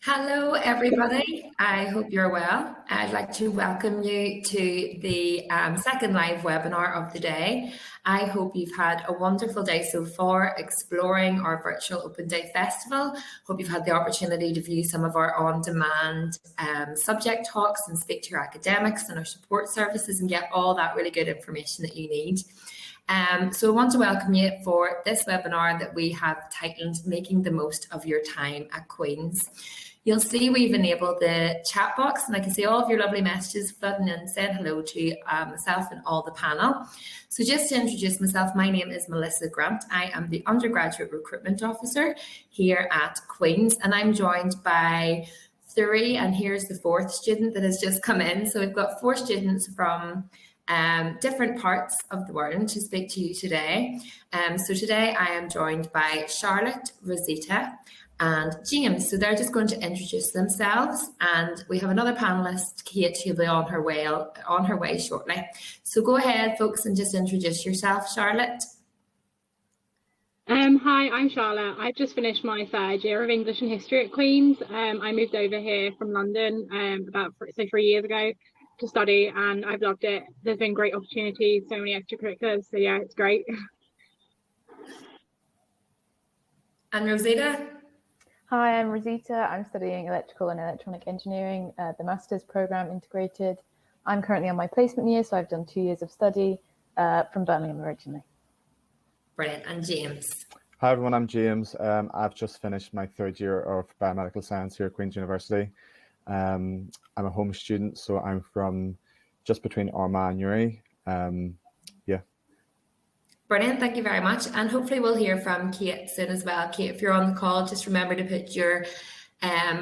Hello, everybody. I hope you're well. I'd like to welcome you to the second live webinar of the day. I hope you've had a wonderful day so far exploring our virtual Open Day Festival. Hope you've had the opportunity to view some of our on-demand subject talks and speak to your academics and our support services and get all that really good information that you need. So I want to welcome you for this webinar that we have titled Making the Most of Your Time at Queen's. You'll see we've enabled the chat box and I can see all of your lovely messages flooding in, saying hello to myself and all the panel. So just to introduce myself, my name is Melissa Grant. I am the Undergraduate Recruitment Officer here at Queen's, and I'm joined by three, and here's the fourth student that has just come in. So we've got four students from different parts of the world to speak to you today. So today I am joined by Charlotte, Rosita, and James. So they're just going to introduce themselves, and we have another panelist, Kate, who'll be on her way shortly. So go ahead, folks, and just introduce yourself, Charlotte. Hi, I'm Charlotte. I've just finished my third year of English and History at Queen's. I moved over here from London about 3 years ago to study, and I've loved it. There's been great opportunities, so many extracurriculars, so yeah, it's great. And Rosita? Hi, I'm Rosita. I'm studying Electrical and Electronic Engineering, the Master's Programme Integrated. I'm currently on my placement year, so I've done 2 years of study from Birmingham originally. Brilliant. And James? Hi everyone, I'm James. I've just finished my third year of biomedical science here at Queen's University. I'm a home student, so I'm from just between Armagh and Newry. Brilliant, thank you very much. And hopefully we'll hear from Kate soon as well. Kate, if you're on the call, just remember to put your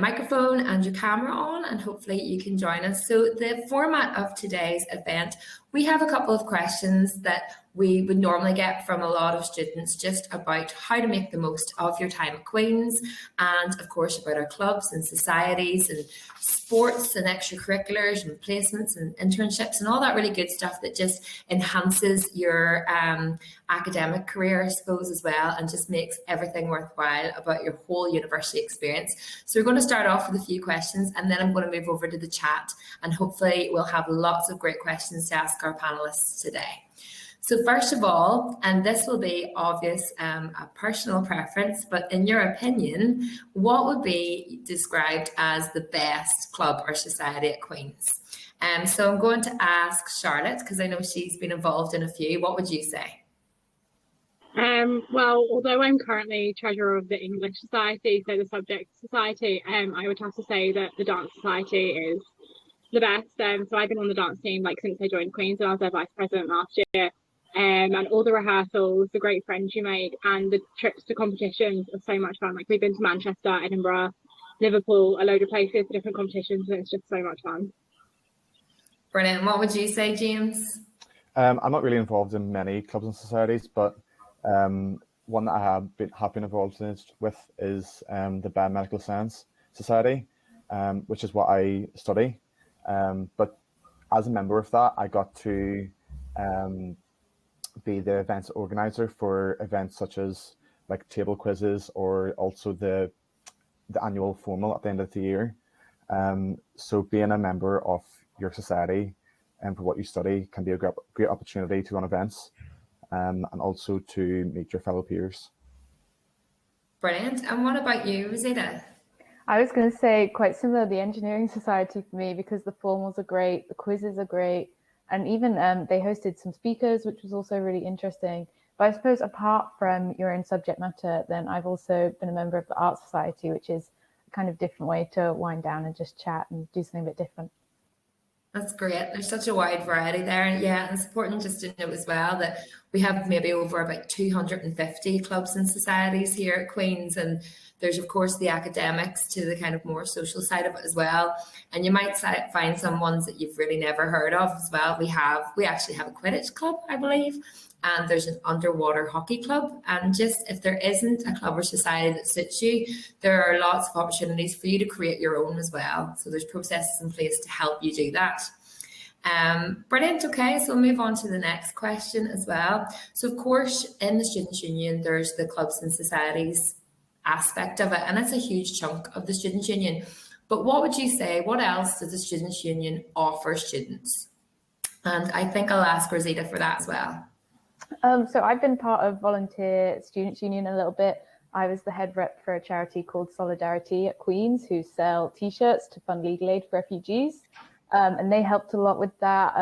microphone and your camera on, and hopefully you can join us. So the format of today's event, we have a couple of questions that we would normally get from a lot of students just about how to make the most of your time at Queen's, and of course about our clubs and societies and sports and extracurriculars and placements and internships and all that really good stuff that just enhances your academic career, I suppose, as well, and just makes everything worthwhile about your whole university experience. So we're going to start off with a few questions, and then I'm going to move over to the chat, and hopefully we'll have lots of great questions to ask our panelists today. So first of all, and this will be obvious, a personal preference, but in your opinion, what would be described as the best club or society at Queen's? So I'm going to ask Charlotte, because I know she's been involved in a few. What would you say? Well, although I'm currently treasurer of the English Society, so the Subject Society, I would have to say that the Dance Society is the best. So I've been on the dance team since I joined Queen's, and I was their vice president last year. And all the rehearsals, the great friends you make, and the trips to competitions are so much fun. We've been to Manchester, Edinburgh, Liverpool, a load of places for different competitions, and it's just so much fun. Brilliant. What would you say, James? I'm not really involved in many clubs and societies, but one that I have been involved with is the Biomedical Science Society, which is what I study. But as a member of that, I got to be the events organizer for events such as table quizzes, or also the annual formal at the end of the year. So being a member of your society and for what you study can be a great opportunity to run events and also to meet your fellow peers. Brilliant. And what about you, Rosita? I was going to say quite similar, the Engineering Society for me, because the formals are great, the quizzes are great, and even they hosted some speakers, which was also really interesting. But I suppose apart from your own subject matter, then I've also been a member of the Art Society, which is a kind of different way to wind down and just chat and do something a bit different. That's great. There's such a wide variety there. And yeah, and it's important just to note as well that we have maybe over about 250 clubs and societies here at Queen's, and there's of course the academics to the kind of more social side of it as well. And you might find some ones that you've really never heard of as well. We actually have a Quidditch club, I believe, and there's an underwater hockey club. And just if there isn't a club or society that suits you, there are lots of opportunities for you to create your own as well. So there's processes in place to help you do that. Brilliant. Okay, so we'll move on to the next question as well. So of course, in the Students' Union, there's the clubs and societies aspect of it, and it's a huge chunk of the Students' Union. But what would you say, what else does the Students' Union offer students? And I think I'll ask Rosita for that as well. So I've been part of Volunteer Students' Union a little bit. I was the head rep for a charity called Solidarity at Queen's, who sell T-shirts to fund legal aid for refugees. And they helped a lot with that.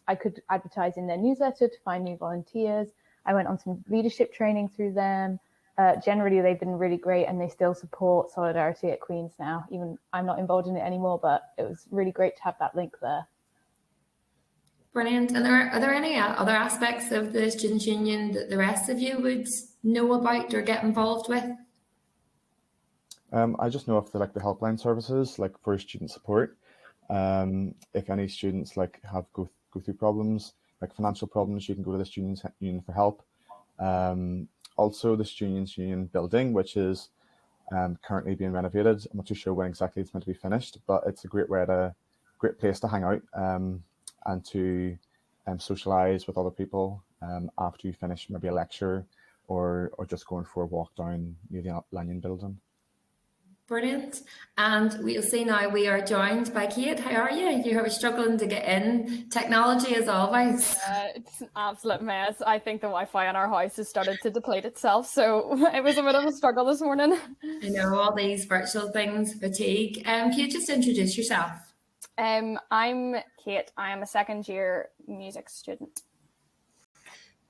I could advertise in their newsletter to find new volunteers. I went on some leadership training through them. Generally, they've been really great, and they still support Solidarity at Queen's now. Even I'm not involved in it anymore, but it was really great to have that link there. Brilliant. And are there any other aspects of the Students' Union that the rest of you would know about or get involved with? I just know of the helpline services, like for student support. If any students have go through problems, like financial problems, you can go to the Students' Union for help. Also, the Students' Union building, which is currently being renovated. I'm not too sure when exactly it's meant to be finished, but it's a great place to hang out and to socialize with other people after you finish maybe a lecture or just going for a walk down near the Lanyon building. Brilliant. And we'll see now we are joined by Kate. How are you? You are struggling to get in. Technology as always. It's an absolute mess. I think the Wi-Fi in our house has started to deplete itself, so it was a bit of a struggle this morning. I know, all these virtual things, fatigue. Kate, just introduce yourself. I'm Kate. I am a second year music student.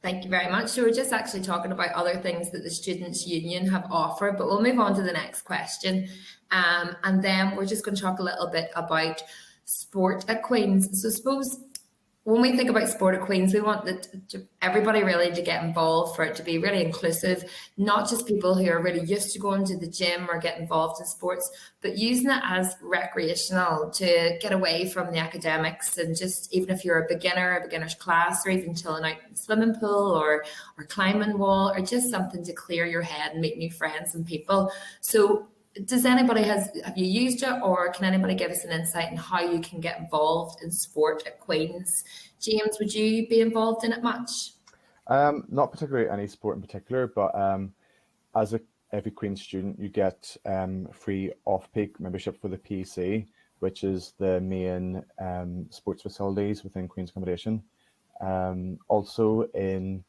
Thank you very much. So we're just actually talking about other things that the Students' Union have offered, but we'll move on to the next question. And then we're just going to talk a little bit about sport at Queen's. So I suppose when we think about sport at Queen's, we want everybody really to get involved, for it to be really inclusive, not just people who are really used to going to the gym or get involved in sports, but using it as recreational to get away from the academics, and just even if you're a beginner's class, or even chilling out in the swimming pool or climbing wall, or just something to clear your head and make new friends and people. So does anybody have you used it, or can anybody give us an insight on how you can get involved in sport at Queen's? James, would you be involved in it much? Not particularly any sport in particular, but as every Queen's student, you get free off-peak membership for the PEC, which is the main sports facilities within Queen's accommodation. Also in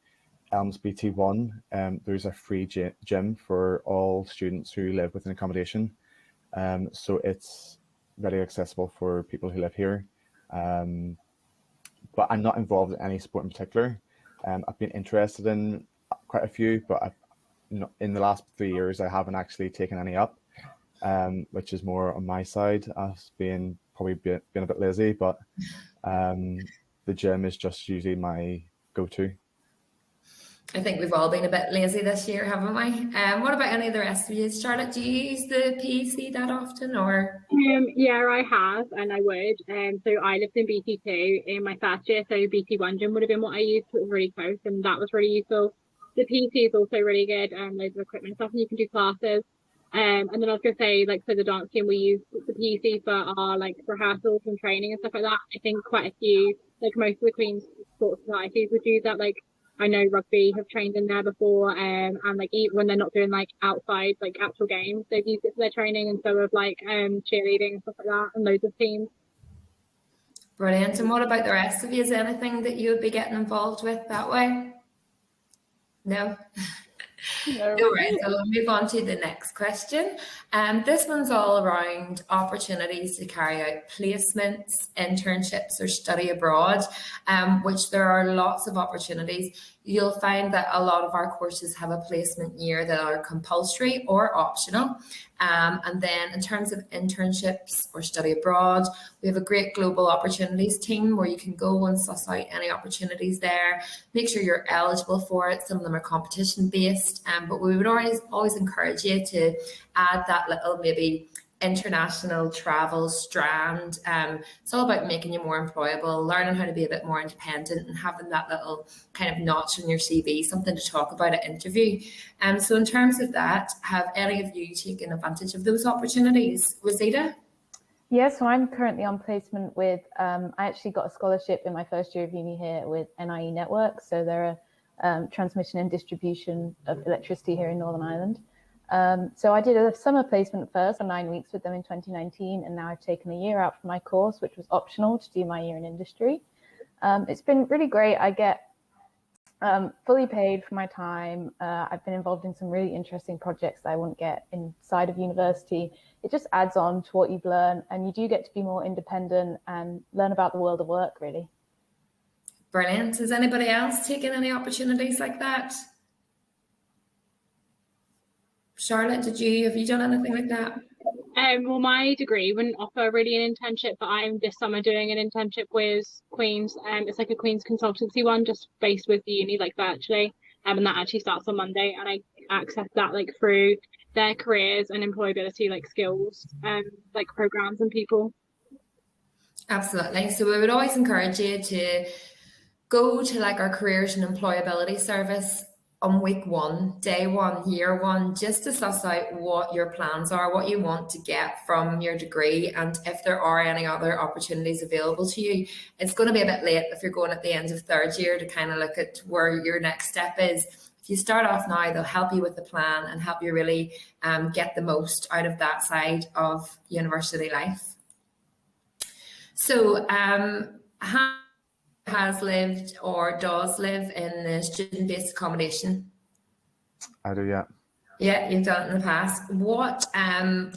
Elms BT1, there's a free gym for all students who live within accommodation. So it's very accessible for people who live here. But I'm not involved in any sport in particular. I've been interested in quite a few, but in the last 3 years, I haven't actually taken any up, which is more on my side. I've probably been a bit lazy, but the gym is just usually my go-to. I think we've all been a bit lazy this year, haven't we? What about any of the rest of you? Charlotte, do you use the PEC that often, or? Yeah, I have, and I would. So I lived in BT2 in my first year, so BT1 gym would have been what I used. It was really close, and that was really useful. The PEC is also really good, loads of equipment and stuff, and you can do classes. And then I was going to say, for the dance team, we use the PEC for our rehearsals and training and stuff like that. I think quite a few, most of the Queen's sports societies would use that. I know rugby have trained in there before, and even when they're not doing outside actual games, they've used it for their training, and so have cheerleading and stuff like that, and loads of teams. Brilliant. And what about the rest of you? Is there anything that you would be getting involved with that way? No? No. All right, so we'll move on to the next question. This one's all around opportunities to carry out placements, internships, or study abroad, which there are lots of opportunities. You'll find that a lot of our courses have a placement year that are compulsory or optional. And then in terms of internships or study abroad, we have a great global opportunities team where you can go and suss out any opportunities there. Make sure you're eligible for it. Some of them are competition based, but we would always encourage you to add that little maybe international travel strand. It's all about making you more employable, learning how to be a bit more independent, and having that little kind of notch on your CV, something to talk about at interview. So in terms of that, have any of you taken advantage of those opportunities? Rosita? Yeah, so I'm currently on placement with, I actually got a scholarship in my first year of uni here with NIE Networks. So they're a transmission and distribution of electricity here in Northern Ireland. So I did a summer placement first for 9 weeks with them in 2019, and now I've taken a year out for my course, which was optional to do my year in industry. It's been really great. I get fully paid for my time. I've been involved in some really interesting projects that I wouldn't get inside of university. It just adds on to what you've learned, and you do get to be more independent and learn about the world of work, really. Brilliant. Has anybody else taken any opportunities like that? Charlotte, have you done anything like that? Well, my degree wouldn't offer really an internship, but I'm this summer doing an internship with Queen's. It's like a Queen's consultancy one, just based with the uni, like virtually. And that actually starts on Monday, and I access that like through their careers and employability like skills, like programs and people. Absolutely. So we would always encourage you to go to like our careers and employability service on week 1, day 1, year 1, just to suss out what your plans are, what you want to get from your degree, and if there are any other opportunities available to you. It's going to be a bit late if you're going at the end of 3rd year to kind of look at where your next step is. If you start off now, they'll help you with the plan and help you really get the most out of that side of university life. So has lived or does live in the student-based accommodation? I do, yeah. Yeah, you've done it in the past. What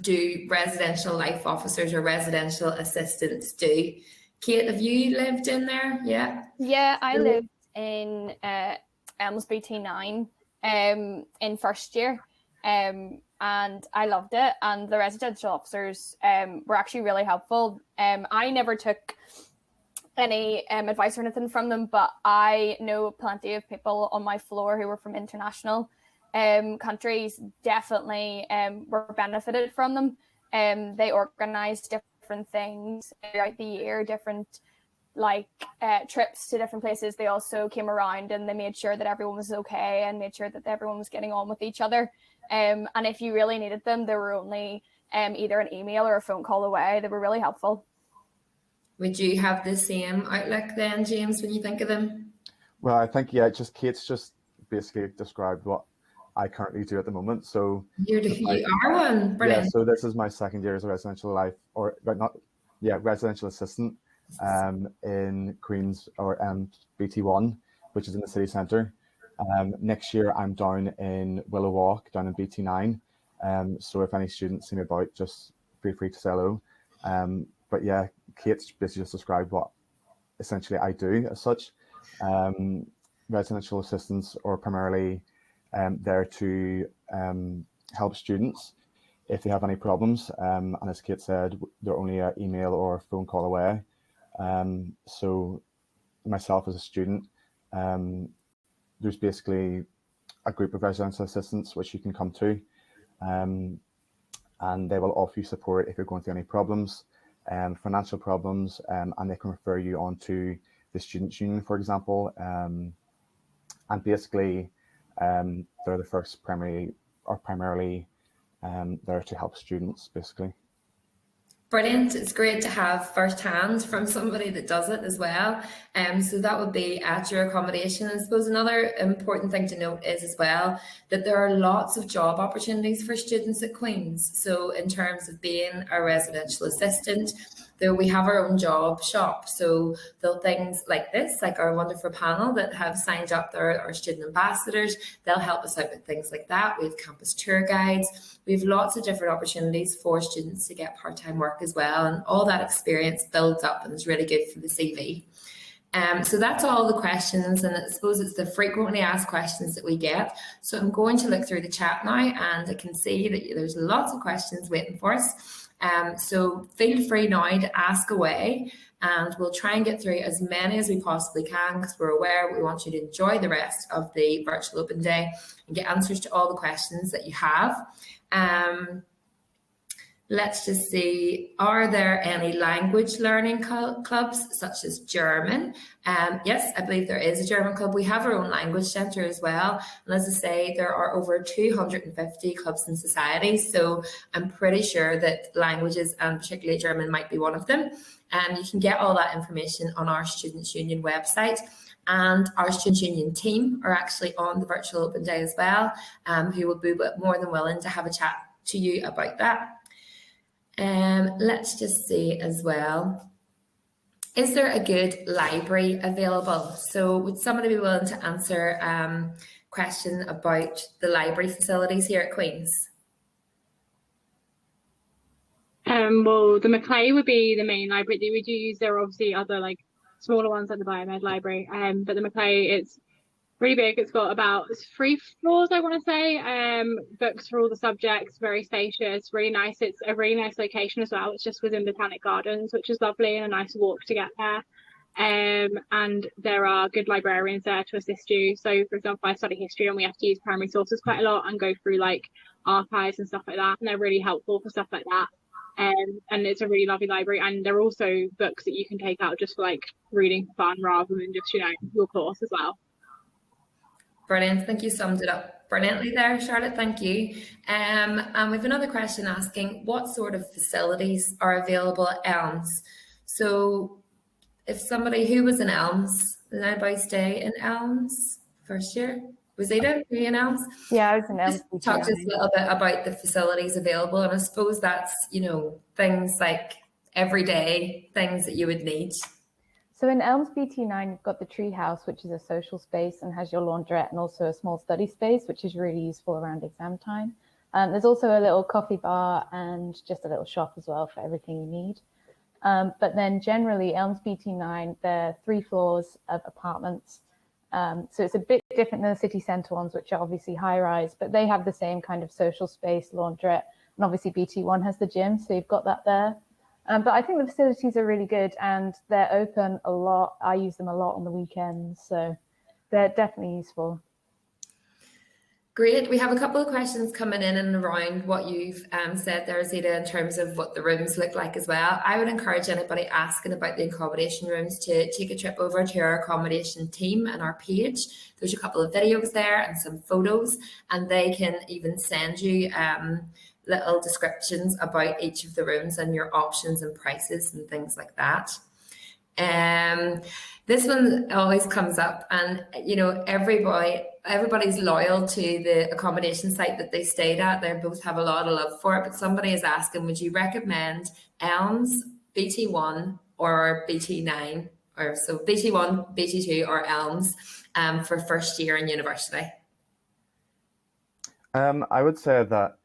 do residential life officers or residential assistants do? Kate, have you lived in there? Yeah. Yeah, I lived in Elmsby T9 in first year, and I loved it. And the residential officers were actually really helpful. I never took any advice or anything from them, but I know plenty of people on my floor who were from international countries, definitely were benefited from them. They organised different things throughout the year, different like trips to different places. They also came around and they made sure that everyone was okay and made sure that everyone was getting on with each other. And if you really needed them, they were only either an email or a phone call away. They were really helpful. Would you have the same outlook then, James, when you think of them? Well, I think, yeah, Kate's just basically described what I currently do at the moment. So you are one. Brilliant. Yeah, so this is my 2nd year as a residential life, residential assistant in Queen's or BT1, which is in the city centre. Next year, I'm down in Willow Walk, down in BT9. So if any students see me about, just feel free to say hello. But yeah, Kate's basically just described what essentially I do as such. Residential assistants are primarily there to help students if they have any problems. And as Kate said, they're only an email or a phone call away. So myself as a student, there's basically a group of residential assistants which you can come to, and they will offer you support if you're going through any problems, financial problems, and they can refer you on to the Students' Union, for example. And basically, they're the first primarily there to help students, basically. Brilliant. It's great to have firsthand from somebody that does it as well. So that would be at your accommodation. I suppose another important thing to note is as well that there are lots of job opportunities for students at Queen's. So in terms of being a residential assistant, we have our own job shop. So there'll things like this, like our wonderful panel that have signed up, there our student ambassadors, they'll help us out with things like that. We have campus tour guides. We have lots of different opportunities for students to get part-time work as well. And all that experience builds up and is really good for the CV. So that's all the questions, and I suppose it's the frequently asked questions that we get. So I'm going to look through the chat now, and I can see that there's lots of questions waiting for us. So feel free now to ask away, and we'll try and get through as many as we possibly can, because we're aware we want you to enjoy the rest of the virtual open day and get answers to all the questions that you have. Let's just see, are there any language learning clubs such as German? Yes, I believe there is a German club. We have our own language centre as well. And as I say, there are over 250 clubs and societies. So I'm pretty sure that languages, and particularly German, might be one of them. And you can get all that information on our Students' Union website. and our Student Union team are actually on the virtual open day as well, who will be more than willing to have a chat to you about that. Let's just see as well. Is there a good library available? So would somebody be willing to answer question about the library facilities here at Queen's? Well, the Maclay would be the main library that we do use. There are obviously other like smaller ones like the Biomed Library, but the Maclay, it's really big. It's got about 3 floors, I want to say. Books for all the subjects, very spacious, really nice. It's a really nice location as well. It's just within Botanic Gardens, which is lovely, and a nice walk to get there. And there are good librarians there to assist you. So, for example, I study history and we have to use primary sources quite a lot and go through like archives and stuff like that, and they're really helpful for stuff like that. And it's a really lovely library, and there are also books that you can take out just for like reading for fun rather than just, you know, your course as well. Brilliant. I think you summed it up brilliantly there, Charlotte. Thank you. And we have another question asking, what sort of facilities are available at Elms? So if somebody who was in Elms, did anybody stay in Elms first year? Was Ada, were you in Elms? Yeah, I was in Elms. Just talk to us a little bit about the facilities available, and I suppose that's, you know, things like everyday things that you would need. So in Elms BT9, you've got the tree house, which is a social space and has your laundrette and also a small study space, which is really useful around exam time. There's also a little coffee bar and just a little shop as well for everything you need. But then generally, Elms BT9, there are 3 floors of apartments. So it's a bit different than the city centre ones, which are obviously high rise, but they have the same kind of social space, laundrette, and obviously BT1 has the gym, so you've got that there. But I think the facilities are really good and they're open a lot. I use them a lot on the weekends, so they're definitely useful. Great. We have a couple of questions coming in and around what you've said there, Zita, in terms of what the rooms look like as well. I would encourage anybody asking about the accommodation rooms to take a trip over to our accommodation team and our page. There's a couple of videos there and some photos, and they can even send you little descriptions about each of the rooms and your options and prices and things like that. This one always comes up, and you know, everybody's loyal to the accommodation site that they stayed at. They both have a lot of love for it, but somebody is asking, would you recommend Elms, BT1 or BT9, or so BT1, BT2 or Elms for first year in university? I would say that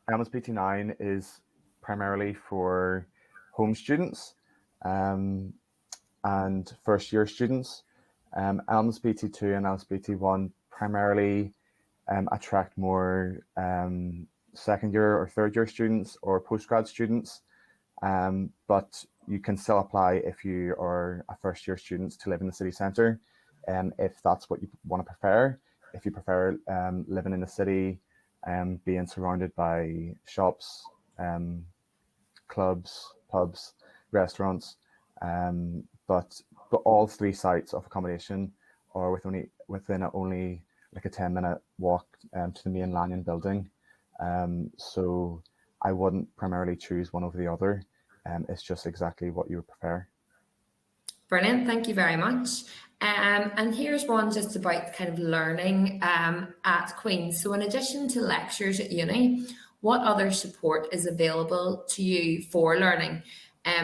Elms BT9 is primarily for home students and first year students. Elms BT2 and Elms BT1 primarily attract more second year or third year students or postgrad students, but you can still apply if you are a first year student to live in the city centre, if that's what you want to prefer. If you prefer living in the city, being surrounded by shops, clubs, pubs, restaurants, but all 3 sites of accommodation are within only like a 10-minute walk to the main Lanyon building. So I wouldn't primarily choose one over the other. It's just exactly what you would prefer. Brilliant, thank you very much. And here's one just about kind of learning at Queen's. So in addition to lectures at uni, what other support is available to you for learning?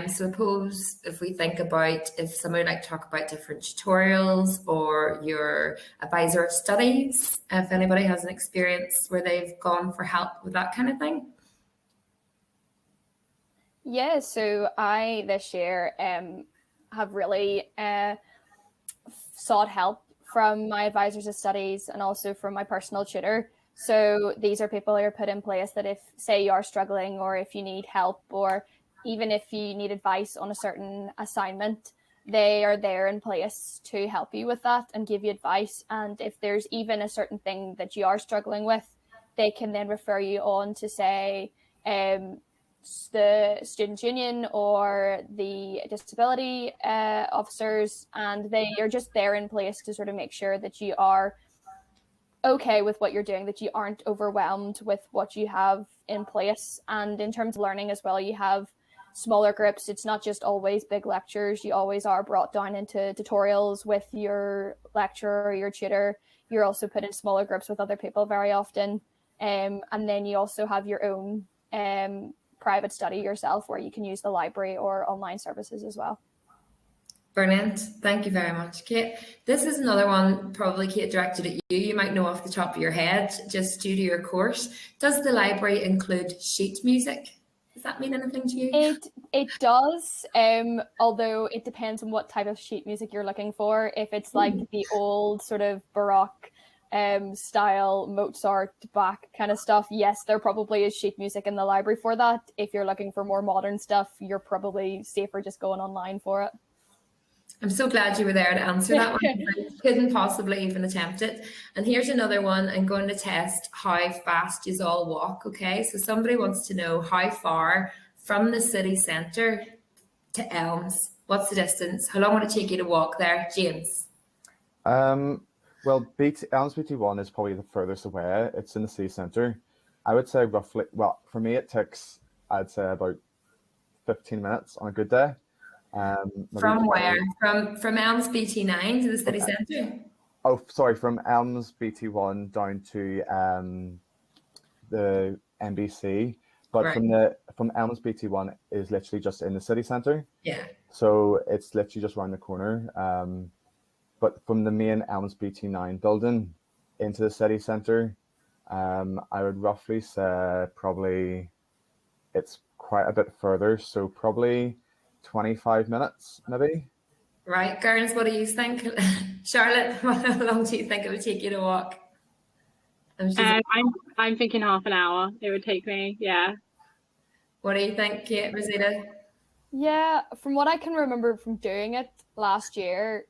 Suppose if we think about, if somebody would like to talk about different tutorials or your advisor of studies, if anybody has an experience where they've gone for help with that kind of thing. Yeah, so I this year have really sought help from my advisors of studies and also from my personal tutor. So these are people who are put in place that if, say, you are struggling or if you need help or even if you need advice on a certain assignment, they are there in place to help you with that and give you advice. And if there's even a certain thing that you are struggling with, they can then refer you on to, say, the Student Union or the disability officers, and they are just there in place to sort of make sure that you are okay with what you're doing, that you aren't overwhelmed with what you have in place. And in terms of learning as well, you have smaller groups. It's not just always big lectures. You always are brought down into tutorials with your lecturer or your tutor. You're also put in smaller groups with other people very often. And then you also have your own private study yourself, where you can use the library or online services as well. Brilliant. Thank you very much, Kate. This is another one, probably, Kate, directed at you. You might know off the top of your head, just due to your course. Does the library include sheet music? Does that mean anything to you? It does, although it depends on what type of sheet music you're looking for. If it's like the old sort of Baroque style, Mozart, Bach kind of stuff, yes, there probably is sheet music in the library for that. If you're looking for more modern stuff, you're probably safer just going online for it. I'm so glad you were there to answer that one. I couldn't possibly even attempt it. And here's another one. I'm going to test how fast you all walk, okay? So somebody wants to know how far from the city centre to Elms. What's the distance? How long would it take you to walk there, James? Well, Elms BT1 is probably the furthest away. It's in the city centre. I would say roughly, well, for me it takes, I'd say, about 15 minutes on a good day. From where? From Elms BT9 to the city centre? Oh, sorry, from Elms BT1 down to the NBC. But right. from Elms BT1 is literally just in the city centre. Yeah. So it's literally just around the corner. But from the main Elms BT9 building into the city centre, I would roughly say probably it's quite a bit further. So probably 25 minutes, maybe. Right, girls, what do you think? Charlotte, how long do you think it would take you to walk? I'm thinking half an hour it would take me, yeah. What do you think, Kate, Rosita? Yeah, from what I can remember from doing it last year,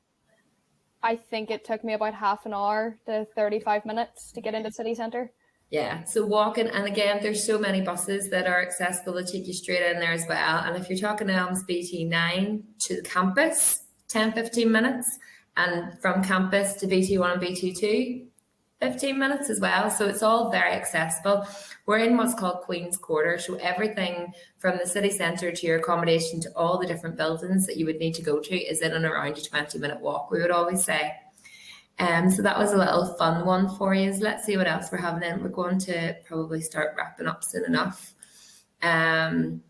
I think it took me about half an hour to 35 minutes to get into city centre. Yeah, so walking, and again, there's so many buses that are accessible to take you straight in there as well. And if you're talking Elms BT9 to the campus, 10-15 minutes, and from campus to BT1 and BT2, 15 minutes as well. So it's all very accessible. We're in what's called Queen's Quarter, so everything from the city centre to your accommodation to all the different buildings that you would need to go to is in and around a 20-minute walk, we would always say. So that was a little fun one for you. Let's see what else we're having in. We're going to probably start wrapping up soon enough. How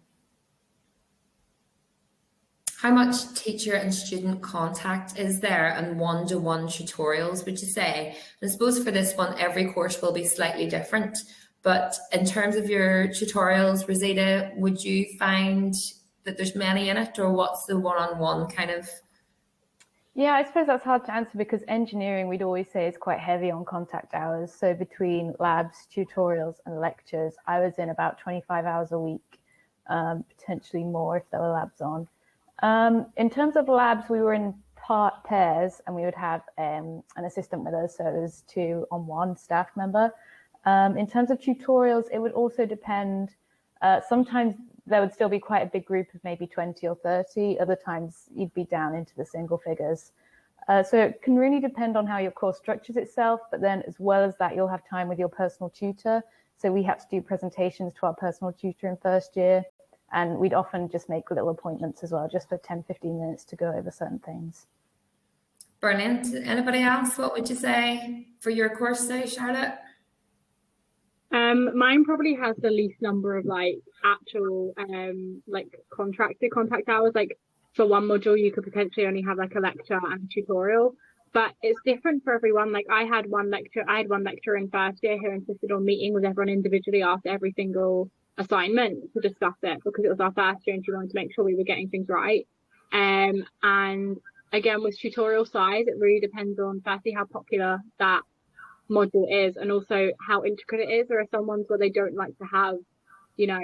much teacher and student contact is there, and one-to-one tutorials, would you say? And I suppose for this one, every course will be slightly different. But in terms of your tutorials, Rosita, would you find that there's many in it, or what's the one-on-one kind of? Yeah, I suppose that's hard to answer because engineering, we'd always say, is quite heavy on contact hours. So between labs, tutorials and lectures, I was in about 25 hours a week, potentially more if there were labs on. In terms of labs, we were in pairs and we would have an assistant with us. So it was 2-on-1 staff member. In terms of tutorials, it would also depend. Sometimes there would still be quite a big group of maybe 20 or 30. Other times you'd be down into the single figures. So it can really depend on how your course structures itself, but then as well as that, you'll have time with your personal tutor. So we had to do presentations to our personal tutor in first year, and we'd often just make little appointments as well, just for 10-15 minutes to go over certain things. Brilliant. Anybody else? What would you say for your course, say, Charlotte? Mine probably has the least number of like actual like contracted contact hours. Like for one module you could potentially only have like a lecture and a tutorial, but it's different for everyone. Like I had one lecturer in first year who insisted on meeting with everyone individually after every single assignment to discuss it, because it was our first year and she wanted to make sure we were getting things right. And again, with tutorial size, it really depends on firstly how popular that module is, and also how intricate it is. There are some ones where they don't like to have, you know,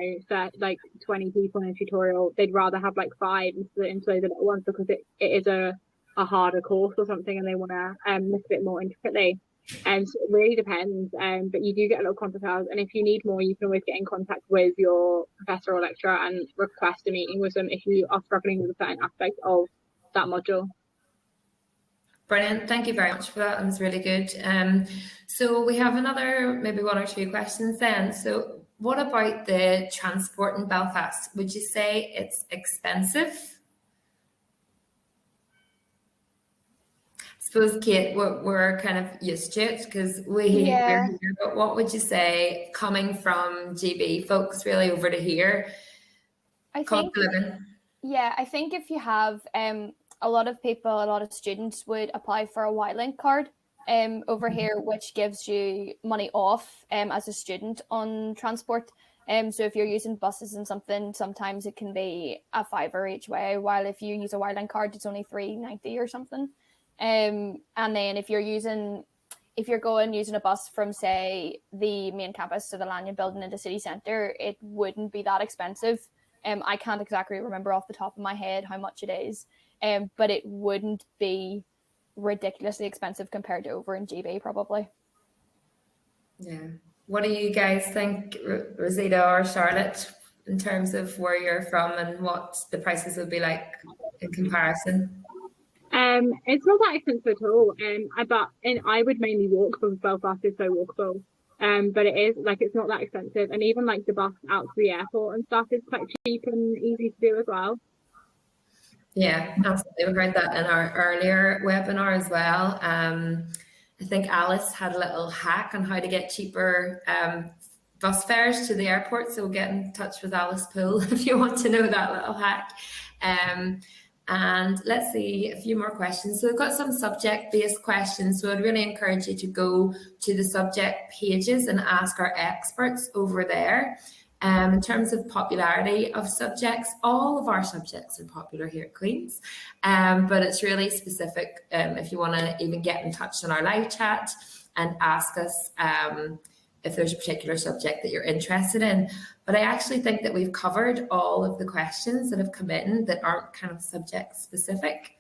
like 20 people in a tutorial. They'd rather have like 5 and split into those little ones because it is a harder course or something, and they want to look a bit more intricately. And so it really depends. But you do get a little contact hours, and if you need more, you can always get in contact with your professor or lecturer and request a meeting with them if you are struggling with a certain aspect of that module. Brilliant. Thank you very much for that. It was really good. So we have another, maybe 1 or 2 questions then. So what about the transport in Belfast? Would you say it's expensive? I suppose, Kate, we're kind of used to it because we're here, but what would you say coming from GB folks really over to here? I think if you have a lot of people, a lot of students would apply for a Y-Link card over here, which gives you money off as a student on transport. So if you're using buses and something, sometimes it can be a £5 each way, while if you use a Y-Link card, it's only £3.90 or something. And then if you're going using a bus from, say, the main campus to the Lanyon building into city centre, it wouldn't be that expensive. I can't exactly remember off the top of my head how much it is, but it wouldn't be ridiculously expensive compared to over in GB, probably. Yeah. What do you guys think, Rosita or Charlotte, in terms of where you're from and what the prices would be like in comparison? It's not that expensive at all. I would mainly walk because Belfast is so walkable. But it is it's not that expensive, and even the bus out to the airport and stuff is quite cheap and easy to do as well. Yeah, absolutely. We heard that in our earlier webinar as well. I think Alice had a little hack on how to get cheaper bus fares to the airport. So get in touch with Alice Poole if you want to know that little hack. And let's see a few more questions. So we've got some subject-based questions. So I'd really encourage you to go to the subject pages and ask our experts over there. In terms of popularity of subjects, all of our subjects are popular here at Queen's, but it's really specific if you want to even get in touch on our live chat and ask us if there's a particular subject that you're interested in. But I actually think that we've covered all of the questions that have come in that aren't kind of subject specific.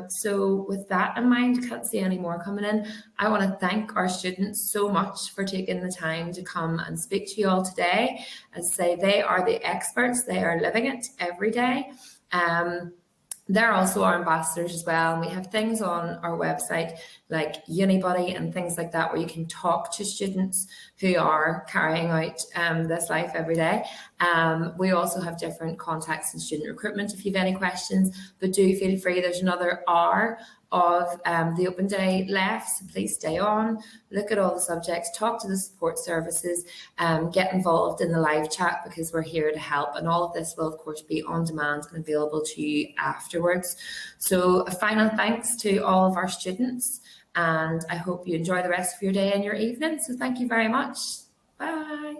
So with that in mind, can't see any more coming in. I want to thank our students so much for taking the time to come and speak to you all today. As I say, they are the experts. They are living it every day. They're also our ambassadors as well. And we have things on our website like Unibuddy and things like that, where you can talk to students who are carrying out this life every day. We also have different contacts in student recruitment if you have any questions, but do feel free. There's another hour of the open day left, so please stay on, look at all the subjects, talk to the support services, get involved in the live chat because we're here to help, and all of this will of course be on demand and available to you afterwards. So a final thanks to all of our students, and I hope you enjoy the rest of your day and your evening. So thank you very much. Bye.